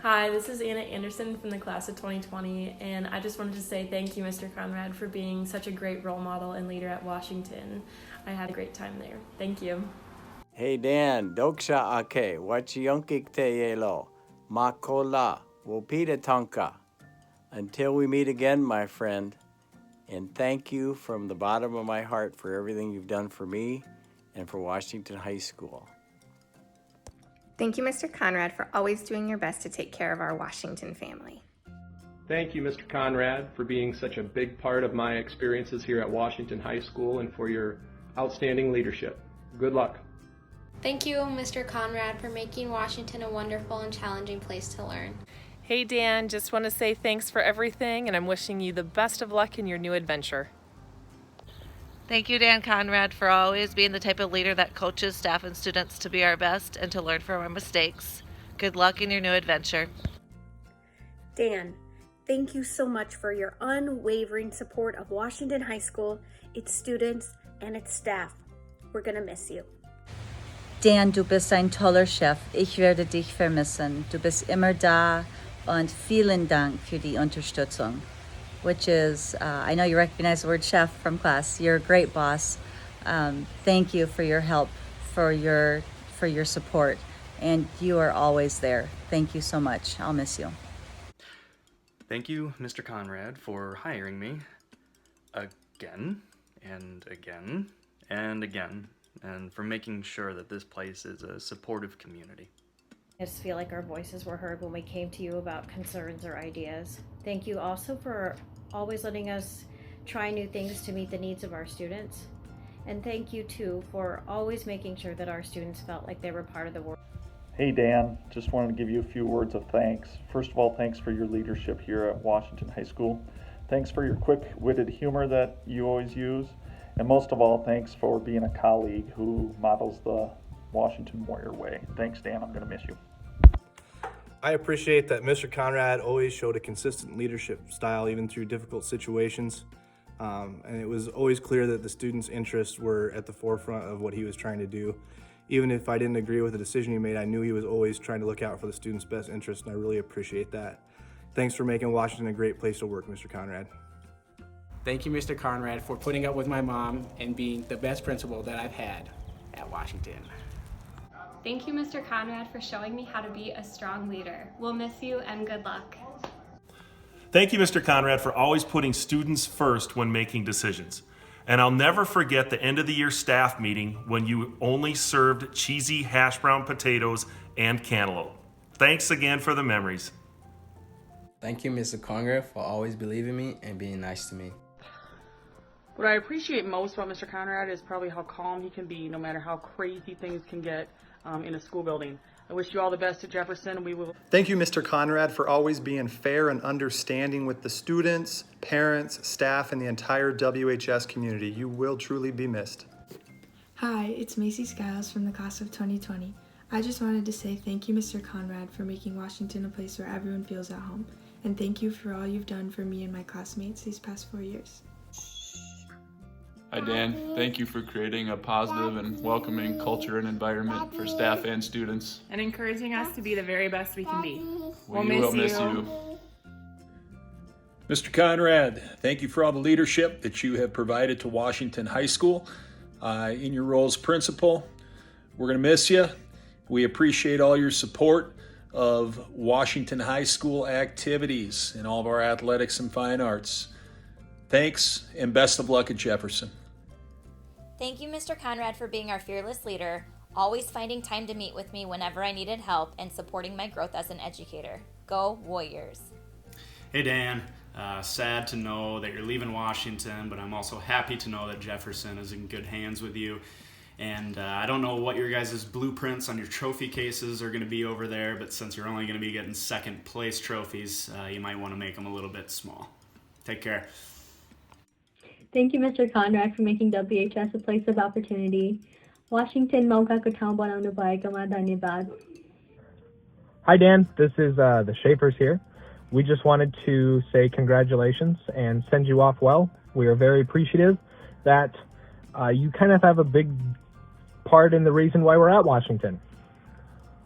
Hi, this is Anna Anderson from the class of 2020, and I just wanted to say thank you, Mr. Conrad, for being such a great role model and leader at Washington. I had a great time there. Thank you. Hey Dan, doksha ake, wachiyonkik te yelo, makola, wopita tonka. Until we meet again, my friend, and thank you from the bottom of my heart for everything you've done for me and for Washington High School. Thank you, Mr. Conrad, for always doing your best to take care of our Washington family. Thank you, Mr. Conrad, for being such a big part of my experiences here at Washington High School and for your outstanding leadership. Good luck. Thank you, Mr. Conrad, for making Washington a wonderful and challenging place to learn. Hey Dan, just want to say thanks for everything, and I'm wishing you the best of luck in your new adventure. Thank you, Dan Conrad, for always being the type of leader that coaches staff and students to be our best and to learn from our mistakes. Good luck in your new adventure. Dan, thank you so much for your unwavering support of Washington High School, its students, and its staff. We're going to miss you. Dan, du bist ein toller Chef. Ich werde dich vermissen. Du bist immer da und vielen Dank für die Unterstützung. Which is, I know you recognize the word chef from class. You're a great boss. Thank you for your help, for your support, and you are always there. Thank you so much. I'll miss you. Thank you, Mr. Conrad, for hiring me again and again and again, and for making sure that this place is a supportive community. I just feel like our voices were heard when we came to you about concerns or ideas. Thank you also for always letting us try new things to meet the needs of our students. And thank you too for always making sure that our students felt like they were part of the world. Hey Dan, just wanted to give you a few words of thanks. First of all, thanks for your leadership here at Washington High School. Thanks for your quick-witted humor that you always use. And most of all, thanks for being a colleague who models the Washington Warrior way. Thanks, Dan. I'm going to miss you. I appreciate that Mr. Conrad always showed a consistent leadership style even through difficult situations. And it was always clear that the students' interests were at the forefront of what he was trying to do. Even if I didn't agree with the decision he made, I knew he was always trying to look out for the students' best interest, and I really appreciate that. Thanks for making Washington a great place to work, Mr. Conrad. Thank you, Mr. Conrad, for putting up with my mom and being the best principal that I've had at Washington. Thank you, Mr. Conrad, for showing me how to be a strong leader. We'll miss you and good luck. Thank you, Mr. Conrad, for always putting students first when making decisions. And I'll never forget the end of the year staff meeting when you only served cheesy hash brown potatoes and cantaloupe. Thanks again for the memories. Thank you, Mr. Conrad, for always believing in me and being nice to me. What I appreciate most about Mr. Conrad is probably how calm he can be no matter how crazy things can get in a school building. I wish you all the best at Jefferson. We will. Thank you, Mr. Conrad, for always being fair and understanding with the students, parents, staff, and the entire WHS community. You will truly be missed. Hi, it's Macy Skiles from the class of 2020. I just wanted to say thank you, Mr. Conrad, for making Washington a place where everyone feels at home. And thank you for all you've done for me and my classmates these past 4 years. Hi Dan, thank you for creating a positive and welcoming culture and environment for staff and students. And encouraging us to be the very best we can be. We will miss you. Mr. Conrad, thank you for all the leadership that you have provided to Washington High School in your role as principal. We're going to miss you. We appreciate all your support of Washington High School activities and all of our athletics and fine arts. Thanks and best of luck at Jefferson. Thank you, Mr. Conrad, for being our fearless leader, always finding time to meet with me whenever I needed help, and supporting my growth as an educator. Go Warriors! Hey Dan, sad to know that you're leaving Washington, but I'm also happy to know that Jefferson is in good hands with you. And I don't know what your guys' blueprints on your trophy cases are going to be over there, but since you're only going to be getting second place trophies, you might want to make them a little bit small. Take care. Thank you, Mr. Conrad, for making WHS a place of opportunity. Washington mauka ko ठाउँ बनाउनु भएकोमा धन्यवाद. Hi, Dan. This is the Shapers here. We just wanted to say congratulations and send you off well. We are very appreciative that you kind of have a big part in the reason why we're at Washington.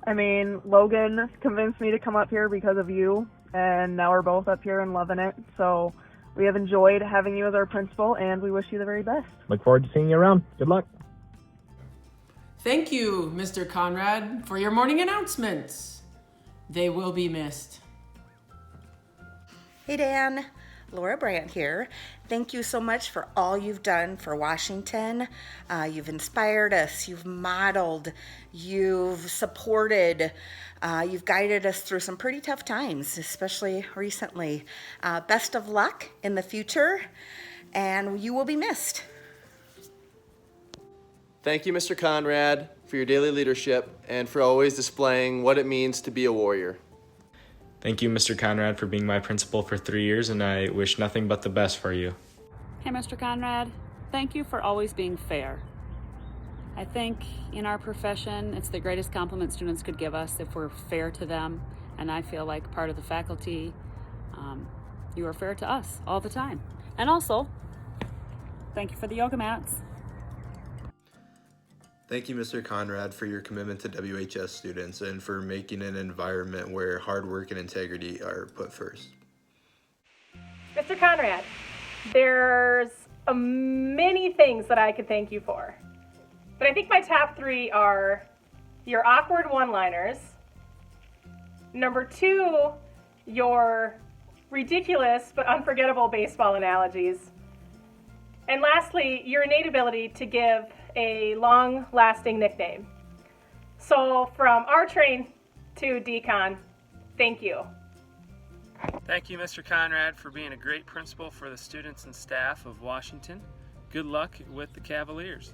I mean, Logan convinced me to come up here because of you, and now we're both up here and loving it. So we have enjoyed having you as our principal, and we wish you the very best. Look forward to seeing you around. Good luck. Thank you, Mr. Conrad, for your morning announcements. They will be missed. Hey Dan, Laura Brandt here. Thank you so much for all you've done for Washington. You've inspired us, you've modeled, you've supported, you've guided us through some pretty tough times, especially recently. Best of luck in the future, and you will be missed. Thank you, Mr. Conrad, for your daily leadership and for always displaying what it means to be a warrior. Thank you, Mr. Conrad, for being my principal for 3 years, and I wish nothing but the best for you. Hey, Mr. Conrad, thank you for always being fair. I think in our profession, it's the greatest compliment students could give us if we're fair to them, and I feel like part of the faculty, you are fair to us all the time. And also, thank you for the yoga mats. Thank you, Mr. Conrad, for your commitment to WHS students and for making an environment where hard work and integrity are put first. Mr. Conrad, there's many things that I could thank you for, but I think my top 3 are your awkward one-liners, number 2, your ridiculous but unforgettable baseball analogies, and lastly, your innate ability to give a long-lasting nickname. So from R Train to Decon, thank you. Thank you, Mr. Conrad, for being a great principal for the students and staff of Washington. Good luck with the Cavaliers.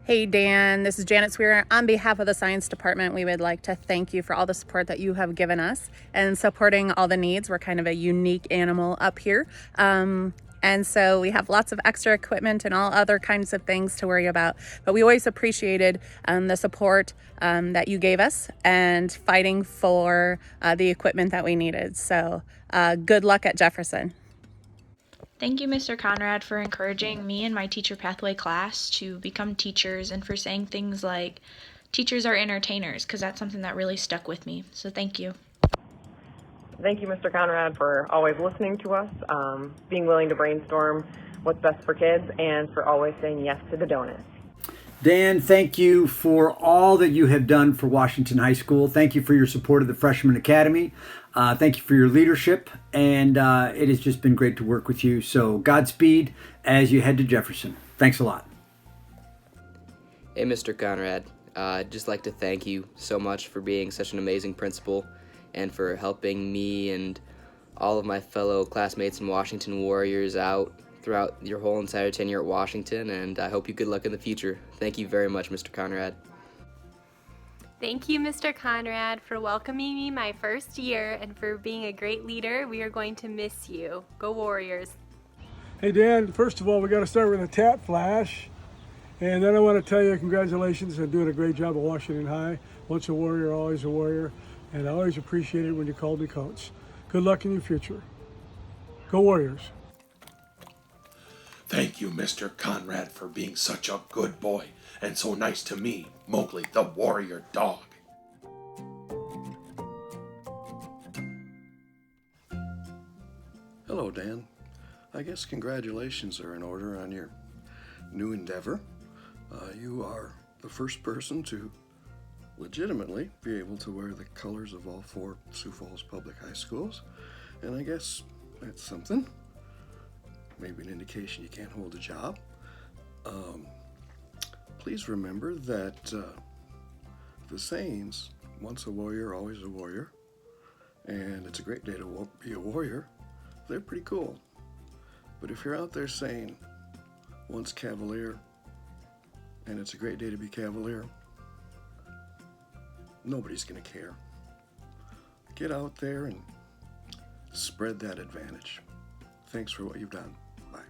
Hey Dan, this is Janet Swearer. On behalf of the Science Department, we would like to thank you for all the support that you have given us and supporting all the needs. We're kind of a unique animal up here. And so we have lots of extra equipment and all other kinds of things to worry about. But we always appreciated the support that you gave us and fighting for the equipment that we needed. So good luck at Jefferson. Thank you, Mr. Conrad, for encouraging me and my teacher pathway class to become teachers and for saying things like, teachers are entertainers, because that's something that really stuck with me. So thank you. Thank you, Mr. Conrad, for always listening to us, being willing to brainstorm what's best for kids, and for always saying yes to the donuts. Dan, thank you for all that you have done for Washington High School. Thank you for your support of the Freshman Academy. Thank you for your leadership, and it has just been great to work with you. So Godspeed as you head to Jefferson. Thanks a lot. Hey, Mr. Conrad. I'd just like to thank you so much for being such an amazing principal and for helping me and all of my fellow classmates and Washington Warriors out throughout your whole entire tenure at Washington, and I hope you good luck in the future. Thank you very much, Mr. Conrad. Thank you, Mr. Conrad, for welcoming me my first year and for being a great leader. We are going to miss you. Go Warriors. Hey Dan, first of all, we got to start with a tap flash. And then I want to tell you congratulations on doing a great job at Washington High. Once a warrior, always a warrior. And I always appreciate it when you called me coach. Good luck in your future. Go Warriors. Thank you, Mr. Conrad, for being such a good boy and so nice to me, Mowgli, the warrior dog. Hello, Dan. I guess congratulations are in order on your new endeavor. You are the first person to legitimately be able to wear the colors of all 4 Sioux Falls public high schools, and I guess that's something. Maybe an indication you can't hold a job. Please remember that the sayings, once a warrior, always a warrior, and it's a great day to be a warrior, they're pretty cool. But if you're out there saying, once Cavalier, and it's a great day to be Cavalier, nobody's going to care. Get out there and spread that advantage. Thanks for what you've done. Bye.